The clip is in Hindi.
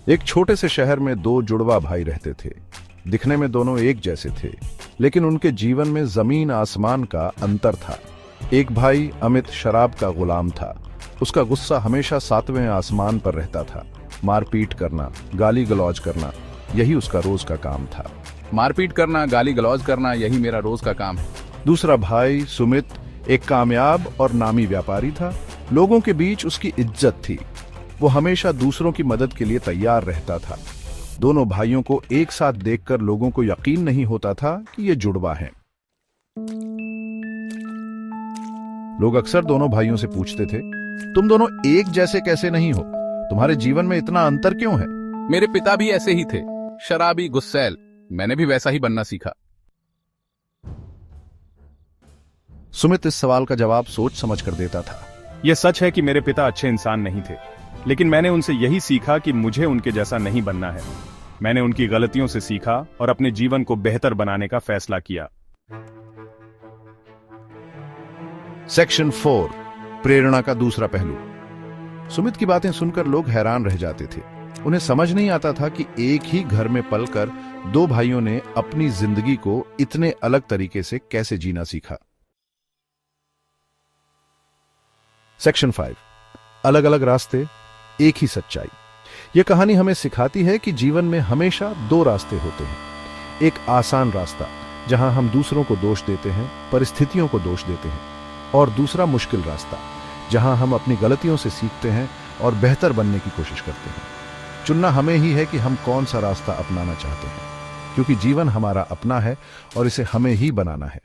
एक छोटे से शहर में दो जुड़वा भाई रहते थे। दिखने में दोनों एक जैसे थे, लेकिन उनके जीवन में जमीन आसमान का अंतर था। एक भाई अमित शराब का गुलाम था। उसका गुस्सा हमेशा सातवें आसमान पर रहता था। मारपीट करना, गाली गलौज करना, यही उसका रोज का काम था। मारपीट करना, गाली गलौज करना, यही मेरा रोज का काम है। दूसरा भाई सुमित एक कामयाब और नामी व्यापारी था। लोगों के बीच उसकी इज्जत थी। वो हमेशा दूसरों की मदद के लिए तैयार रहता था। दोनों भाइयों को एक साथ देखकर लोगों को यकीन नहीं होता था कि ये जुड़वा हैं। लोग अक्सर दोनों भाइयों से पूछते थे, तुम दोनों एक जैसे कैसे नहीं हो? तुम्हारे जीवन में इतना अंतर क्यों है? मेरे पिता भी ऐसे ही थे, शराबी, गुस्सैल। मैंने भी वैसा ही बनना सीखा। सुमित इस सवाल का जवाब सोच समझ कर देता था। यह सच है कि मेरे पिता अच्छे इंसान नहीं थे, लेकिन मैंने उनसे यही सीखा कि मुझे उनके जैसा नहीं बनना है। मैंने उनकी गलतियों से सीखा और अपने जीवन को बेहतर बनाने का फैसला किया। सेक्शन 4, प्रेरणा का दूसरा पहलू। सुमित की बातें सुनकर लोग हैरान रह जाते थे। उन्हें समझ नहीं आता था कि एक ही घर में पलकर दो भाइयों ने अपनी जिंदगी को इतने अलग तरीके से कैसे जीना सीखा। सेक्शन 5, अलग अलग रास्ते, एक ही सच्चाई। यह कहानी हमें सिखाती है कि जीवन में हमेशा दो रास्ते होते हैं। एक आसान रास्ता जहां हम दूसरों को दोष देते हैं, परिस्थितियों को दोष देते हैं, और दूसरा मुश्किल रास्ता जहां हम अपनी गलतियों से सीखते हैं और बेहतर बनने की कोशिश करते हैं। चुनना हमें ही है कि हम कौन सा रास्ता अपनाना चाहते हैं, क्योंकि जीवन हमारा अपना है और इसे हमें ही बनाना है।